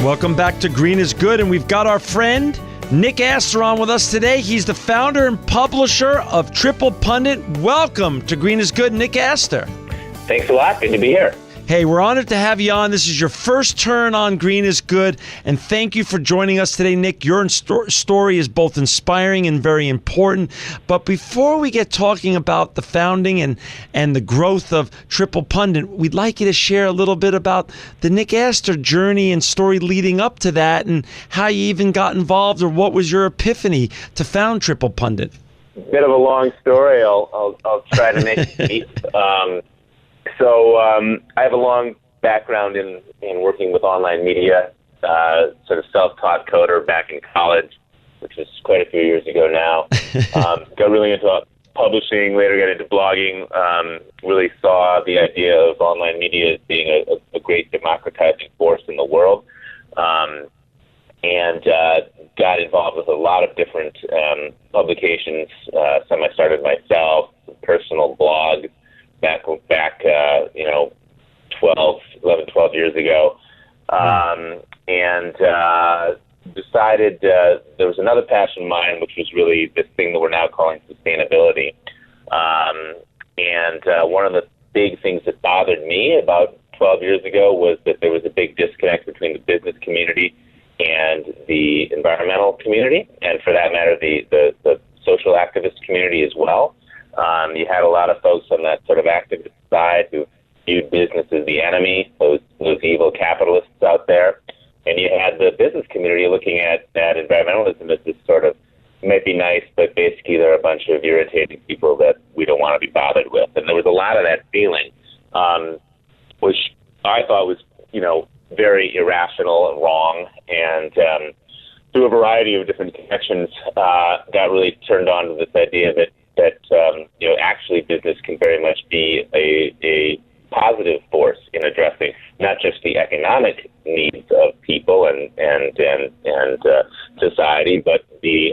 Welcome back to Green is Good, and we've got our friend Nick Aster on with us today. He's the founder and publisher of TriplePundit. Welcome to Green is Good, Nick Aster. Thanks a lot. Good to be here. Hey, we're honored to have you on. This is your first turn on Green is Good, and thank you for joining us today, Nick. Your story is both inspiring and very important. But before we get talking about the founding and the growth of TriplePundit, we'd like you to share a little bit about the Nick Aster journey and story leading up to that, and how you even got involved, or what was your epiphany to found TriplePundit. Bit of a long story. I'll try to make it deep. So I have a long background in working with online media, sort of self-taught coder back in college, which was quite a few years ago now. Got really into publishing, later got into blogging, really saw the idea of online media as being a great democratizing force in the world, and got involved with a lot of different publications. Some I started myself, personal blogs, back 12 years ago, and decided there was another passion of mine, which was really this thing that we're now calling sustainability. And one of the big things that bothered me about 12 years ago was that there was a big disconnect between the business community and the environmental community, and for that matter, the social activist community as well. You had a lot of folks on that sort of activist side who viewed business as the enemy, those evil capitalists out there. And you had the business community looking at environmentalism as this sort of, might be nice, but basically they're a bunch of irritating people that we don't want to be bothered with. And there was a lot of that feeling, which I thought was, very irrational and wrong. And through a variety of different connections, got really turned on to this idea that actually business can very much be a positive force in addressing not just the economic needs of people and society, but the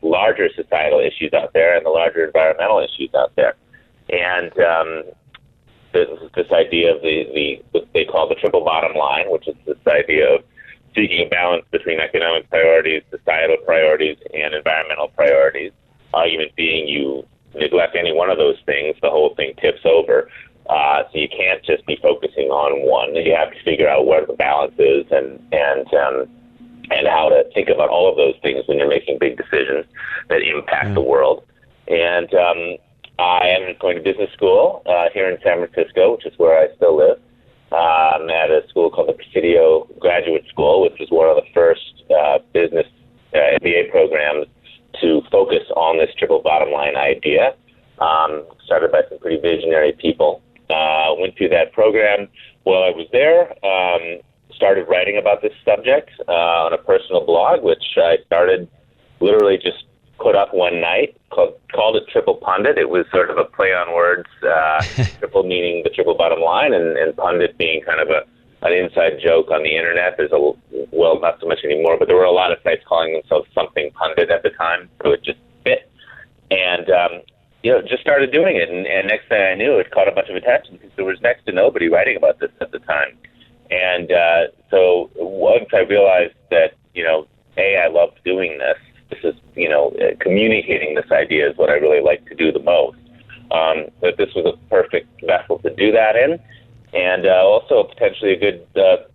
larger societal issues out there and the larger environmental issues out there. And this idea of what they call the triple bottom line, which is this idea of seeking a balance between economic priorities, societal priorities, and environmental priorities. Argument being, you neglect any one of those things, the whole thing tips over. So you can't just be focusing on one. You have to figure out where the balance is and how to think about all of those things when you're making big decisions that impact the world. And I am going to business school here in San Francisco, which is where I still live. I'm at a school called the Presidio Graduate School, which was one of the first business MBA programs to focus on this triple bottom line idea, started by some pretty visionary people. Went through that program while I was there, started writing about this subject on a personal blog, which I started literally just put up one night, called it TriplePundit. It was sort of a play on words, triple meaning the triple bottom line, and pundit being kind of an inside joke on the internet. There's not so much anymore, but there were a lot of sites calling themselves something pundit at the time, so it just fit. And, just started doing it. And next thing I knew, it caught a bunch of attention because there was next to nobody writing about this at the time. And so once I realized that, I loved doing this. This is, communicating this idea is what I really like to do the most. That this was a perfect vessel to do that in. And also potentially a good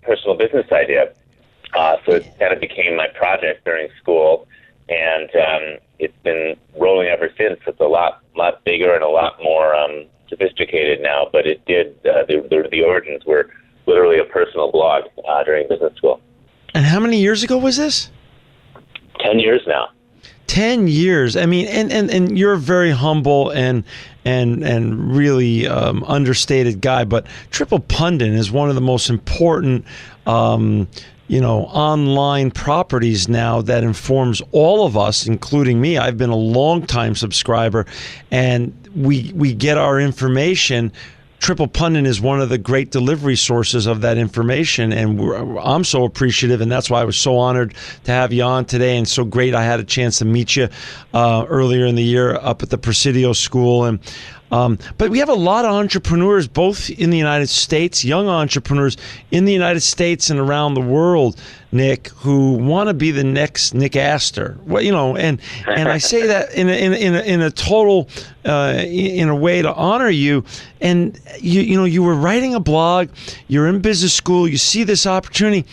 personal business idea. So it kind of became my project during school, and it's been rolling ever since. It's a lot bigger and a lot more sophisticated now, but it did, the origins were literally a personal blog during business school. And how many years ago was this? 10 years now. 10 years. I mean, and you're a very humble and really understated guy, but TriplePundit is one of the most important online properties now that informs all of us, including me. I've been a long-time subscriber, and we get our information. TriplePundit is one of the great delivery sources of that information, and I'm so appreciative, and that's why I was so honored to have you on today, and so great I had a chance to meet you earlier in the year up at the Presidio School. And But we have a lot of entrepreneurs, both in the United States, young entrepreneurs in the United States and around the world, Nick, who want to be the next Nick Aster. Well, and I say that in a total in a way to honor you. And you were writing a blog, you're in business school, you see this opportunity.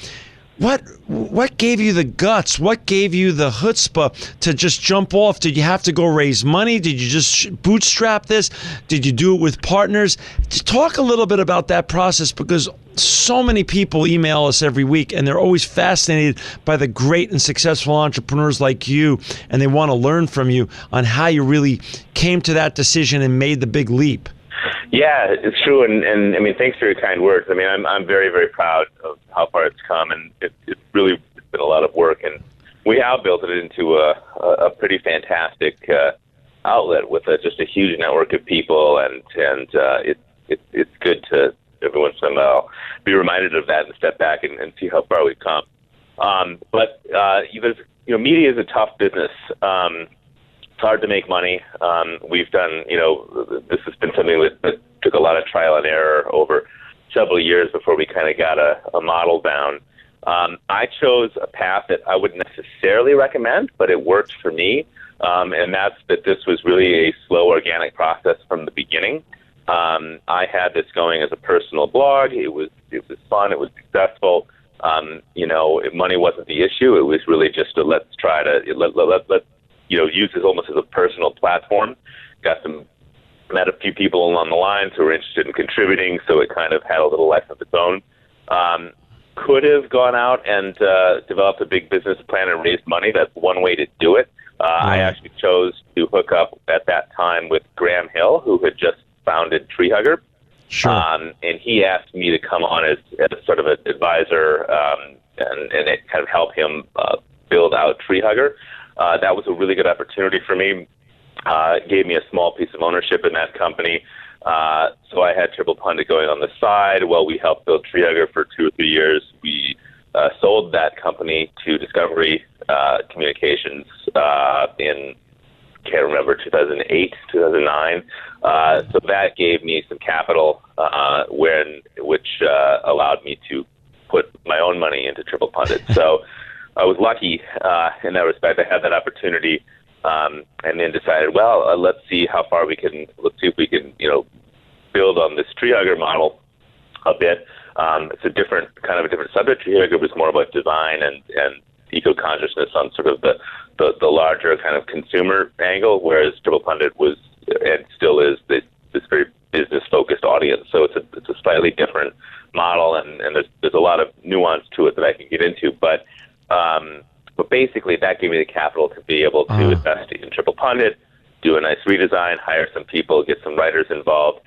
What gave you the guts? What gave you the chutzpah to just jump off? Did you have to go raise money? Did you just bootstrap this? Did you do it with partners? Just talk a little bit about that process, because so many people email us every week and they're always fascinated by the great and successful entrepreneurs like you, and they want to learn from you on how you really came to that decision and made the big leap. Yeah, it's true, and I mean, thanks for your kind words. I mean, I'm very, very proud of how far it's come, and it's really been a lot of work, and we have built it into a pretty fantastic outlet with just a huge network of people, and it's good to every once in a while be reminded of that and step back and see how far we've come. But media is a tough business. It's hard to make money. We've done, this has been something that took a lot of trial and error over several years before we kind of got a model down. I chose a path that I wouldn't necessarily recommend, but it worked for me. And that's that this was really a slow, organic process from the beginning. I had this going as a personal blog. It was fun. It was successful. Money wasn't the issue. It was really just let's use this almost as a personal platform. Met a few people along the lines who were interested in contributing, so it kind of had a little life of its own. Could have gone out and developed a big business plan and raised money. That's one way to do it. I actually chose to hook up at that time with Graham Hill, who had just founded Tree Hugger. Sure. And he asked me to come on as sort of an advisor and it kind of help him build out Tree Hugger. That was a really good opportunity for me. It gave me a small piece of ownership in that company. So I had TriplePundit going on the side while we helped build Tree Hugger for 2 or 3 years. We sold that company to Discovery Communications in, can't remember, 2008, 2009. So that gave me some capital which allowed me to put my own money into TriplePundit. So I was lucky in that respect. I had that opportunity, and then decided, let's see how far let's see if we can, build on this Tree Hugger model a bit. It's a different subject. Tree Hugger was more about design and eco-consciousness on sort of the larger kind of consumer angle, whereas TriplePundit was and still is this very business-focused audience. So it's a slightly different model, and there's a lot of nuance to it that I can get into, but basically that gave me the capital to be able to invest in TriplePundit, do a nice redesign, hire some people, get some writers involved.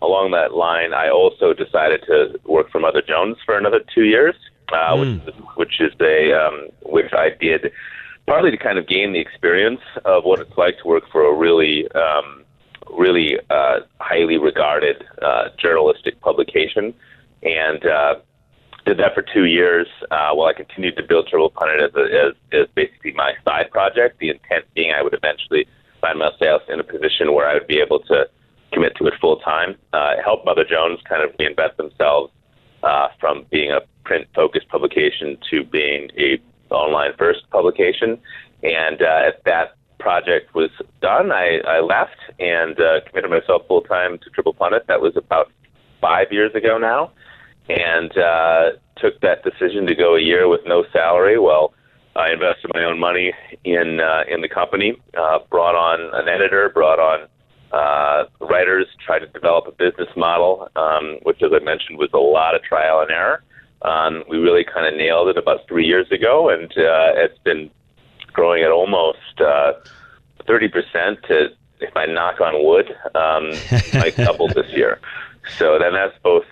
Along that line, I also decided to work for Mother Jones for another 2 years, which I did partly to kind of gain the experience of what it's like to work for a really highly regarded journalistic publication, and did that for 2 years while I continued to build TriplePundit as basically my side project. The intent being I would eventually find myself in a position where I would be able to commit to it full time, help Mother Jones kind of reinvent themselves from being a print-focused publication to being a online-first publication. And as that project was done, I left and committed myself full time to TriplePundit. That was about 5 years ago now, and took that decision to go a year with no salary. Well, I invested my own money in the company, brought on an editor, brought on writers, tried to develop a business model, which, as I mentioned, was a lot of trial and error. We really kind of nailed it about 3 years ago, and it's been growing at almost 30% to, if I knock on wood, might double this year. So then that's both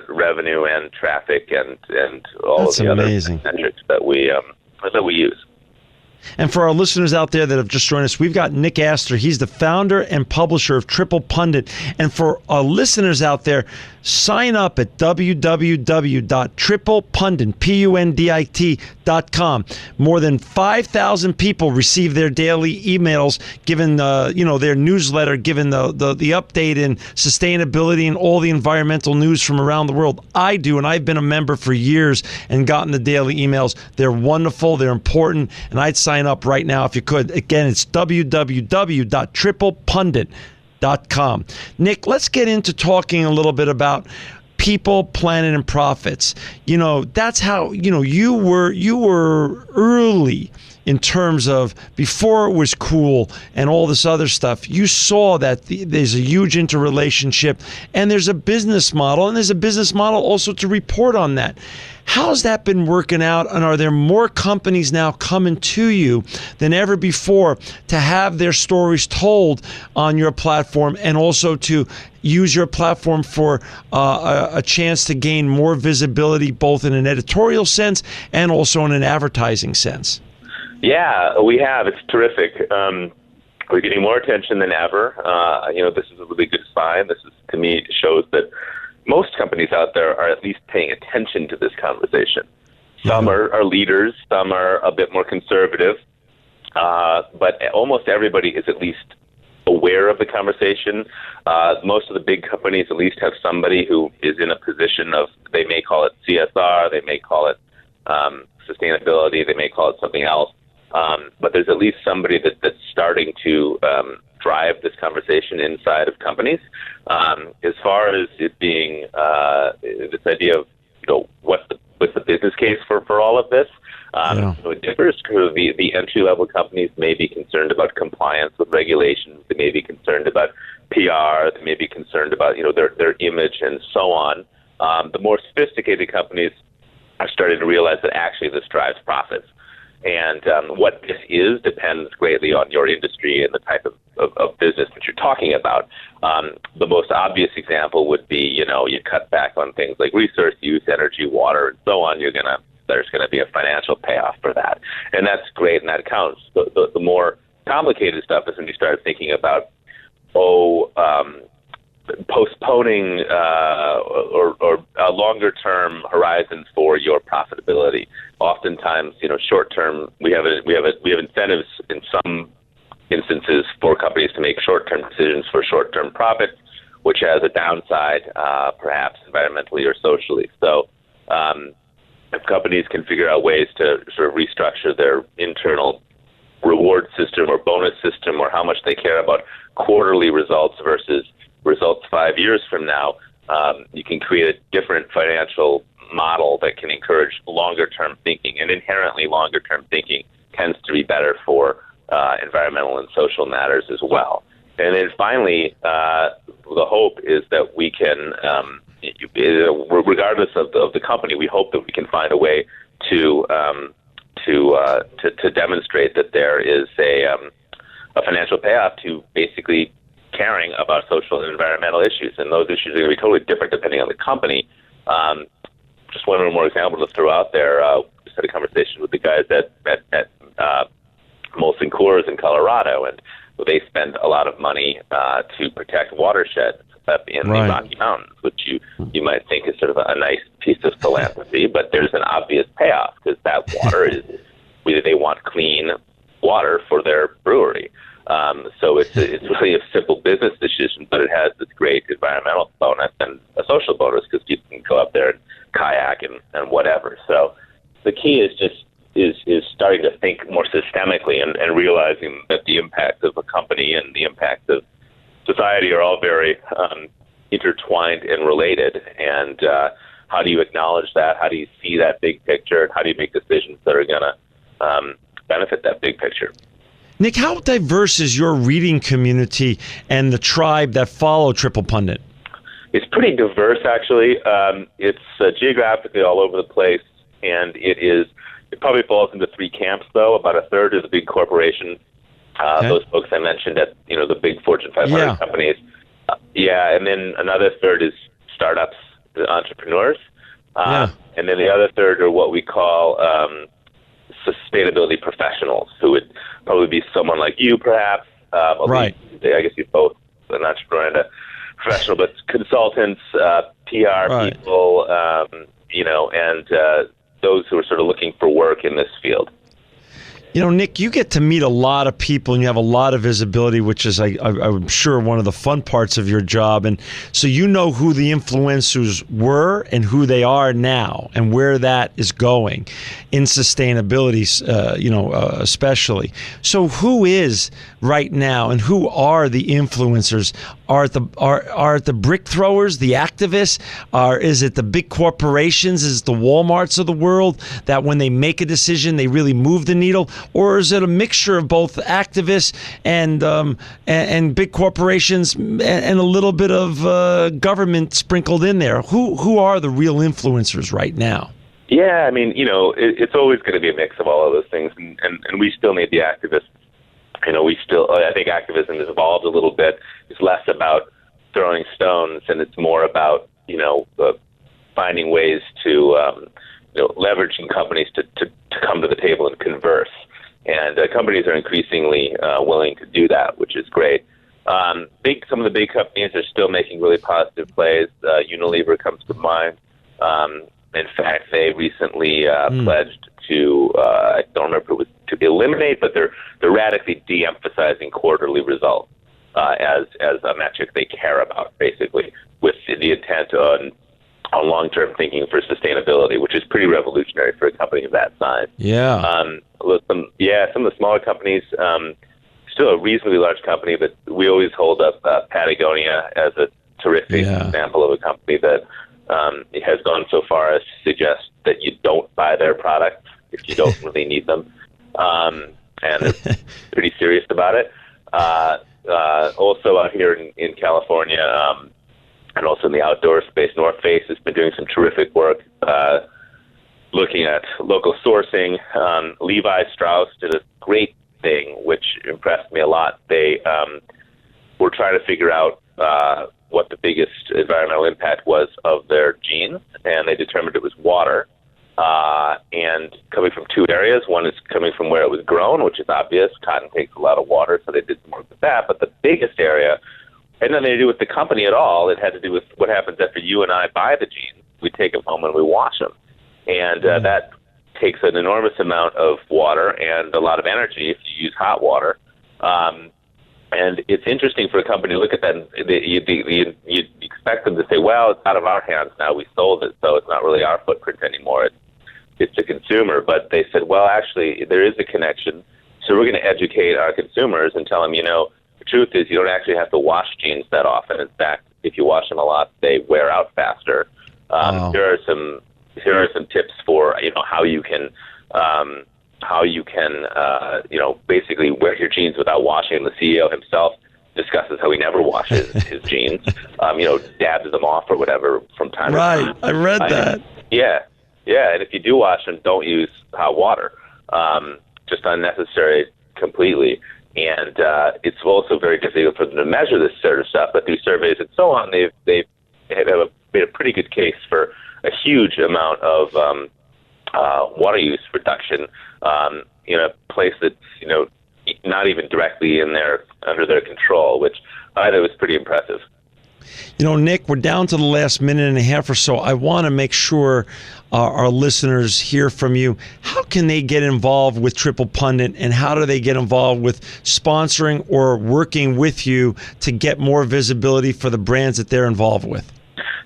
revenue and traffic and all that's of the amazing. other metrics that we use. And for our listeners out there that have just joined us, we've got Nick Aster. He's the founder and publisher of TriplePundit. And for our listeners out there, sign up at www.triplepundit.com. More than 5,000 people receive their daily emails, given their newsletter, given the update in sustainability and all the environmental news from around the world. I do, and I've been a member for years and gotten the daily emails. They're wonderful. They're important. And I'd sign up right now if you could. Again, it's www.triplepundit.com. Nick, let's get into talking a little bit about people, planet, and profits. That's how, you were early in terms of before it was cool and all this other stuff. You saw that there's a huge interrelationship, and there's a business model, and there's a business model also to report on that. How's that been working out, and are there more companies now coming to you than ever before to have their stories told on your platform, and also to use your platform for a chance to gain more visibility, both in an editorial sense and also in an advertising sense? Yeah, we have. It's terrific. We're getting more attention than ever. This is a really good sign. This is, to me, shows that most companies out there are at least paying attention to this conversation. Some are leaders, some are a bit more conservative, but almost everybody is at least aware of the conversation. Most of the big companies at least have somebody who is in a position of, they may call it CSR, they may call it sustainability, they may call it something else, but there's at least somebody that's starting to drive this conversation inside of companies. As far as it being this idea of what's the business case for all of this, so it differs. The entry level companies may be concerned about compliance with regulations. They may be concerned about PR. They may be concerned about their image and so on. The more sophisticated companies are starting to realize that actually this drives profits. And what this is depends greatly on your industry and the type of business that you're talking about. The most obvious example would be, you cut back on things like resource use, energy, water, and so on. There's going to be a financial payoff for that. And that's great, and that counts. The more complicated stuff is when you start thinking about, postponing or longer-term horizons for your profitability. Oftentimes, short-term, we have incentives in some instances for companies to make short-term decisions for short-term profits, which has a downside, perhaps environmentally or socially. So, if companies can figure out ways to sort of restructure their internal reward system or bonus system, or how much they care about quarterly results versus results 5 years from now, you can create a different financial model that can encourage longer-term thinking. And inherently, longer-term thinking tends to be better for environmental and social matters as well. And then finally, the hope is that we can, regardless of the company, we hope that we can find a way to demonstrate that there is a financial payoff to basically caring about social and environmental issues. And those issues are going to be totally different depending on the company. Just one more example to throw out there. Just had a conversation with the guys at Molson Coors in Colorado, and they spend a lot of money to protect watersheds up in the Rocky Mountains, which you might think is sort of a nice piece of philanthropy, but there's an obvious payoff, because that water is, they want clean water for their brewery. So it's really a simple business decision, but it has this great environmental bonus and a social bonus, because people can go up there and kayak and whatever. So the key is just is starting to think more systemically and realizing that the impact of a company and the impact of society are all very intertwined and related. And how do you acknowledge that? How do you see that big picture? And how do you make decisions that are going to benefit that big picture? Nick, how diverse is your reading community and the tribe that follow TriplePundit? It's pretty diverse, actually. It's geographically all over the place, and it probably falls into three camps, though. About a third is the big corporation, those folks I mentioned at the big Fortune 500 companies. And then another third is startups, the entrepreneurs. And then the other third are what we call sustainability professionals who would probably be someone like you, perhaps. Right. I guess you both an entrepreneur and a professional, but consultants, PR Right. people, and those who are sort of looking for work in this field. Nick, you get to meet a lot of people and you have a lot of visibility, which is, I'm sure, one of the fun parts of your job. And so you know who the influencers were and who they are now and where that is going in sustainability, especially. So who is right now and who are the influencers? Are it the brick throwers, the activists? Is it the big corporations? Is it the Walmarts of the world that when they make a decision, they really move the needle? Or is it a mixture of both activists and big corporations and a little bit of government sprinkled in there? Who are the real influencers right now? Yeah, I mean, it's always going to be a mix of all of those things, and we still need the activists. I think activism has evolved a little bit. It's less about throwing stones, and it's more about, finding ways to, leveraging companies to come to the table and converse. And companies are increasingly willing to do that, which is great. Some of the big companies are still making really positive plays. Unilever comes to mind. In fact, they recently pledged to, I don't remember if it was to eliminate, but they're radically de-emphasizing quarterly results as a metric they care about, basically, with the intent on long-term thinking for sustainability, which is pretty revolutionary for a company of that size. Yeah. Some of the smaller companies, still a reasonably large company, but we always hold up Patagonia as a terrific example of a company that has gone so far as to suggest that you don't buy their products if you don't really need them. And they're pretty serious about it. Also out here in California, and also in the outdoor space, North Face has been doing some terrific work looking at local sourcing. Levi Strauss did a great thing, which impressed me a lot. They were trying to figure out what the biggest environmental impact was of their jeans, and they determined it was water. And coming from two areas. One is coming from where it was grown, which is obvious. Cotton takes a lot of water, so they did some work with that. But the biggest area had nothing to do with the company at all. It had to do with what happens after you and I buy the jeans. We take them home and we wash them. And that takes an enormous amount of water and a lot of energy if you use hot water. And it's interesting for a company to look at that. You expect them to say, well, it's out of our hands now. We sold it, so it's not really our footprint anymore. It's the consumer. But they said, well, actually, there is a connection. So we're going to educate our consumers and tell them, the truth is you don't actually have to wash jeans that often. In fact, if you wash them a lot, they wear out faster. Here are some tips for how you can basically wear your jeans without washing. The CEO himself discusses how he never washes his jeans. Dabs them off or whatever from time to time. Right, I read that. Yeah, and if you do wash them, don't use hot water. Just unnecessary completely. And it's also very difficult for them to measure this sort of stuff, but through surveys and so on, they've made a pretty good case for a huge amount of water use reduction in a place that's not even directly under their control, which I thought was pretty impressive. Nick, we're down to the last minute and a half or so. I want to make sure our listeners hear from you. How can they get involved with TriplePundit, and how do they get involved with sponsoring or working with you to get more visibility for the brands that they're involved with?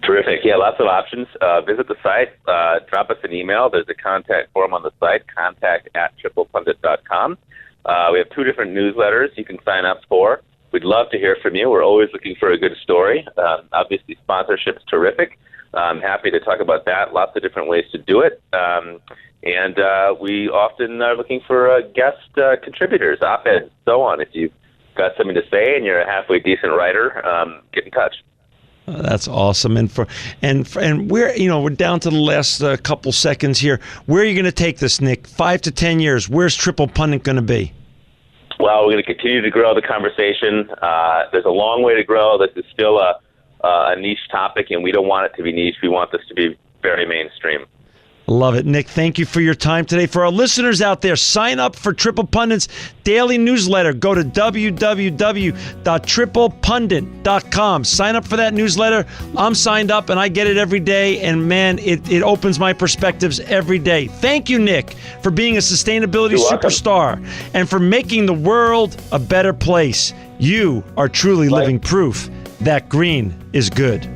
Terrific. Yeah, lots of options. Visit the site. Drop us an email. There's a contact form on the site, contact@triplepundit.com. We have 2 different newsletters you can sign up for. We'd love to hear from you. We're always looking for a good story. Obviously, sponsorship's terrific. I'm happy to talk about that. Lots of different ways to do it. And we often are looking for guest contributors, op-eds, so on. If you've got something to say and you're a halfway decent writer, get in touch. That's awesome. And we're down to the last couple seconds here. Where are you going to take this, Nick? 5 to 10 years. Where's TriplePundit going to be? Well, we're going to continue to grow the conversation. There's a long way to grow. This is still a niche topic, and we don't want it to be niche. We want this to be very mainstream. Love it. Nick, thank you for your time today. For our listeners out there, sign up for Triple Pundit's daily newsletter. Go to www.triplepundit.com. Sign up for that newsletter. I'm signed up and I get it every day. And man, it opens my perspectives every day. Thank you, Nick, for being a sustainability superstar and for making the world a better place. You are truly living proof that green is good.